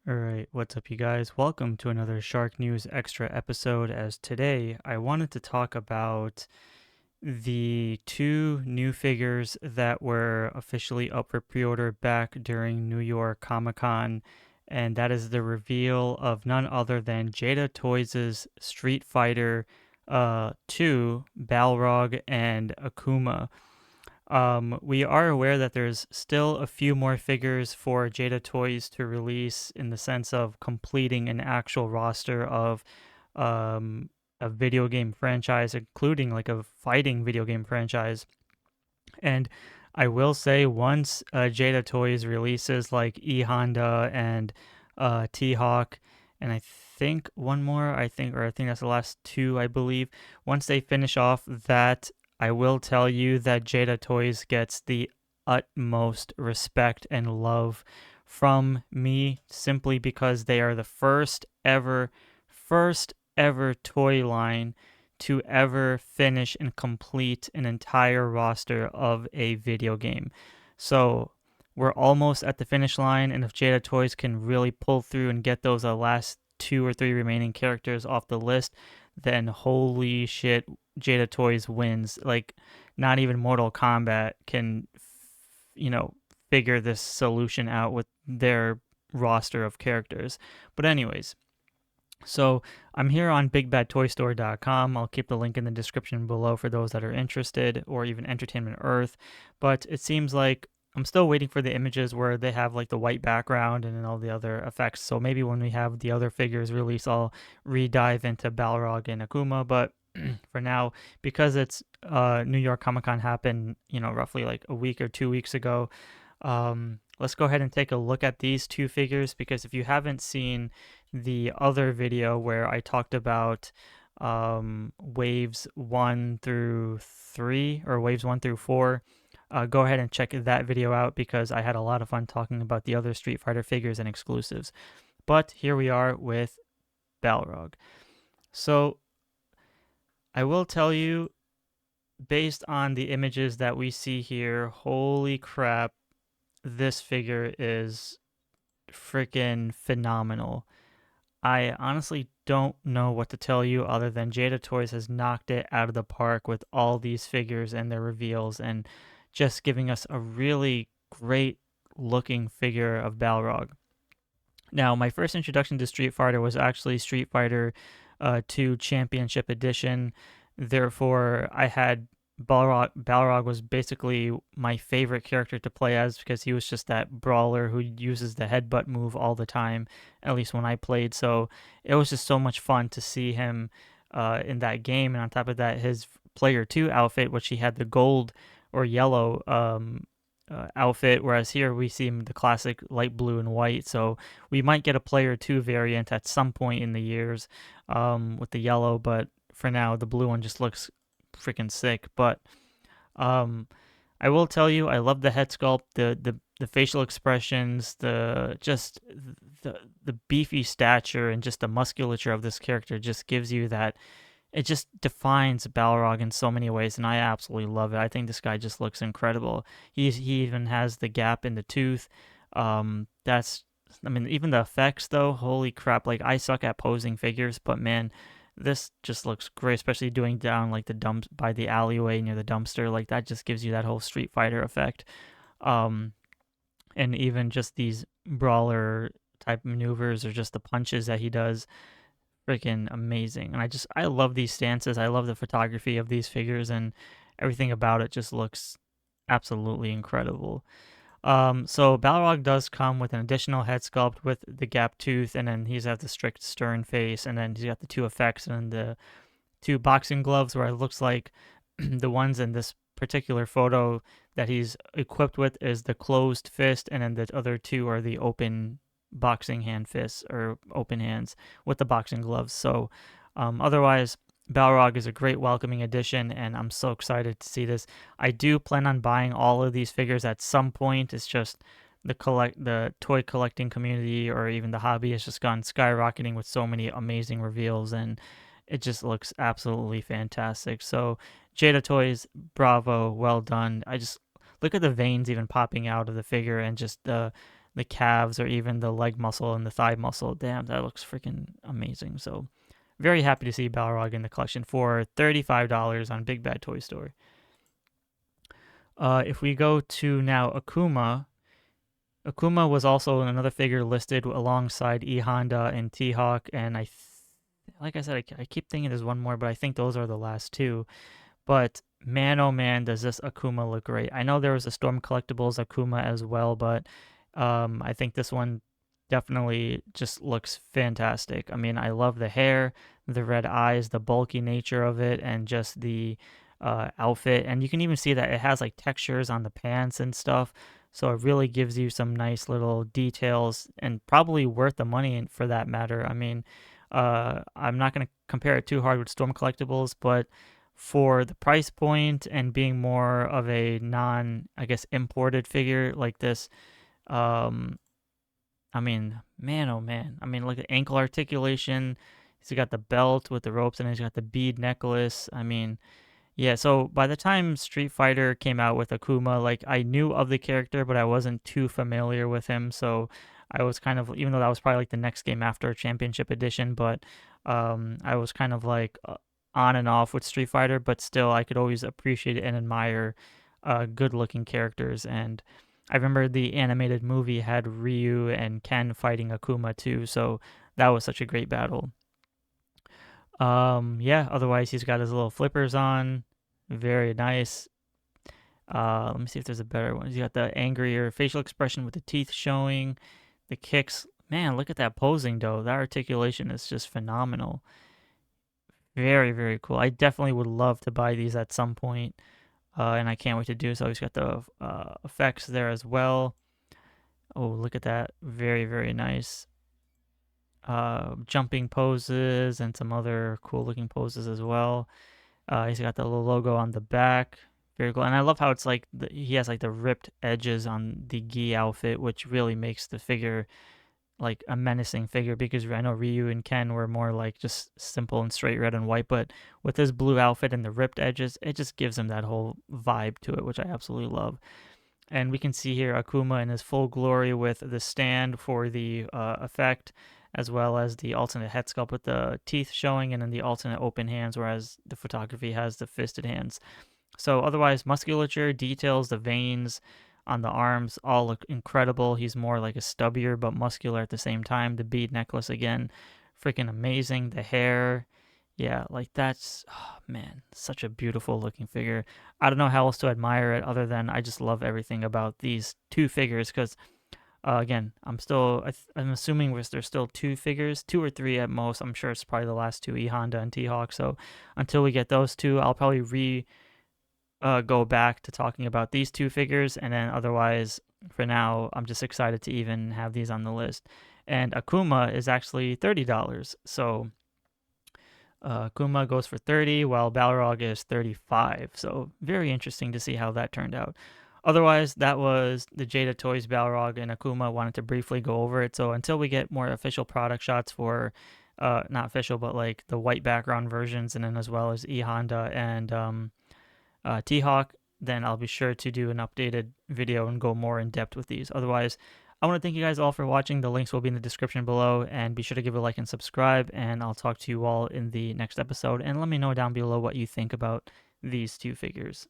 Alright, what's up, you guys? Welcome to another SHARKNEWZ extra episode. As today, I wanted to talk about the two new figures that were officially up for pre order back during New York Comic Con, and that is the reveal of none other than JADA Toys' Street Fighter 2, Balrog, and Akuma. We are aware that there's still a few more figures for JADA Toys to release in the sense of completing an actual roster of um, a video game franchise, including like a fighting video game franchise. And I will say, once JADA Toys releases like Ehonda and T-Hawk, and I think one more, I think that's the last two, I believe. Once they finish off that, I will tell you that JADA Toys gets the utmost respect and love from me simply because they are the first ever toy line to ever finish and complete an entire roster of a video game. So we're almost at the finish line, and if JADA Toys can really pull through and get those last two or three remaining characters off the list, then holy shit, JADA Toys wins. Like, not even Mortal Kombat can, figure this solution out with their roster of characters. But anyways, so I'm here on BigBadToyStore.com. I'll keep the link in the description below for those that are interested, or even Entertainment Earth. But it seems like I'm still waiting for the images where they have like the white background and then all the other effects. So maybe when we have the other figures released, I'll re-dive into Balrog and Akuma. But for now, because it's New York Comic Con happened, roughly like a week or 2 weeks ago, let's go ahead and take a look at these two figures, because if you haven't seen the other video where I talked about waves 1 through 3 or waves 1 through 4, go ahead and check that video out, because I had a lot of fun talking about the other Street Fighter figures and exclusives. But here we are with Balrog. So I will tell you, based on the images that we see here, holy crap, this figure is freaking phenomenal. I honestly don't know what to tell you other than JADA Toys has knocked it out of the park with all these figures and their reveals, and just giving us a really great looking figure of Balrog. Now, my first introduction to Street Fighter was actually Street Fighter 2 Championship Edition. Therefore, I had Balrog. Balrog was basically my favorite character to play as, because he was just that brawler who uses the headbutt move all the time, at least when I played. So it was just so much fun to see him in that game. And on top of that, his Player 2 outfit, which he had the gold or yellow outfit, whereas here we see him the classic light blue and white. So we might get a Player 2 variant at some point in the years with the yellow, but for now the blue one just looks freaking sick. But I will tell you, I love the head sculpt, the facial expressions, the beefy stature, and just the musculature of this character just gives you that. It just defines Balrog in so many ways, and I absolutely love it. I think this guy just looks incredible. He even has the gap in the tooth. Even the effects though, holy crap! Like, I suck at posing figures, but man, this just looks great, especially doing down like the dump by the alleyway near the dumpster. Like, that just gives you that whole Street Fighter effect. And even just these brawler type maneuvers, or just the punches that he does, freaking amazing. And I love these stances. I love the photography of these figures, and everything about it just looks absolutely incredible. So Balrog does come with an additional head sculpt with the gap tooth, and then he's got the strict stern face, and then he's got the two effects and the two boxing gloves, where it looks like the ones in this particular photo that he's equipped with is the closed fist, and then the other two are the open boxing hand fists, or open hands with the boxing gloves. So otherwise, Balrog is a great welcoming addition, and I'm so excited to see this. I do plan on buying all of these figures at some point. It's just the toy collecting community, or even the hobby, has just gone skyrocketing with so many amazing reveals, and it just looks absolutely fantastic. So JADA Toys, bravo, well done. I just look at the veins even popping out of the figure, and just the the calves or even the leg muscle and the thigh muscle. Damn, that looks freaking amazing. So very happy to see Balrog in the collection for $35 on Big Bad Toy Store. If we go to now Akuma, Akuma was also another figure listed alongside Ehonda and T-Hawk, and like I said, I keep thinking there's one more, but I think those are the last two. But man, oh man, does this Akuma look great. I know there was a Storm Collectibles Akuma as well, but I think this one definitely just looks fantastic. I mean, I love the hair, the red eyes, the bulky nature of it, and just the outfit. And you can even see that it has like textures on the pants and stuff. So it really gives you some nice little details and probably worth the money for that matter. I mean, I'm not going to compare it too hard with Storm Collectibles, but for the price point and being more of a non, I guess, imported figure like this, I mean, man, oh man. I mean, look at ankle articulation. He's got the belt with the ropes and he's got the bead necklace. I mean, yeah, so by the time Street Fighter came out with Akuma, like I knew of the character, but I wasn't too familiar with him. So I was kind of, even though that was probably like the next game after Championship Edition, but I was kind of like on and off with Street Fighter, but still I could always appreciate and admire good looking characters. And I remember the animated movie had Ryu and Ken fighting Akuma too, so that was such a great battle. Yeah, otherwise he's got his little flippers on. Very nice. Let me see if there's a better one. He's got the angrier facial expression with the teeth showing, the kicks. Man, look at that posing though. That articulation is just phenomenal. Very, very cool. I definitely would love to buy these at some point, and I can't wait to do so. He's got the effects there as well. Oh, look at that. Very, very nice. Jumping poses and some other cool looking poses as well. He's got the little logo on the back. Very cool. And I love how it's like he has like the ripped edges on the gi outfit, which really makes the figure like a menacing figure, because I know Ryu and Ken were more like just simple and straight red and white, but with his blue outfit and the ripped edges, it just gives him that whole vibe to it, which I absolutely love. And we can see here Akuma in his full glory with the stand for the effect, as well as the alternate head sculpt with the teeth showing, and then the alternate open hands, whereas the photography has the fisted hands. So otherwise, musculature, details, the veins on the arms all look incredible. He's more like a stubbier but muscular at the same time. The bead necklace again, freaking amazing. The hair, yeah, like that's, oh man, such a beautiful looking figure. I don't know how else to admire it other than I just love everything about these two figures, because again, I'm assuming there's still two figures, two or three at most. I'm sure it's probably the last two, Ehonda and T-Hawk. So until we get those two, I'll probably go back to talking about these two figures, and then otherwise, for now, I'm just excited to even have these on the list. And Akuma is actually $30, so Akuma goes for 30, while Balrog is 35. So very interesting to see how that turned out. Otherwise, that was the JADA Toys Balrog and Akuma. Wanted to briefly go over it. So until we get more official product shots for, not official, but like the white background versions, and then as well as Ehonda and T-Hawk, then I'll be sure to do an updated video and go more in depth with these. Otherwise, I want to thank you guys all for watching. The links will be in the description below, and be sure to give a like and subscribe, and I'll talk to you all in the next episode. And let me know down below what you think about these two figures.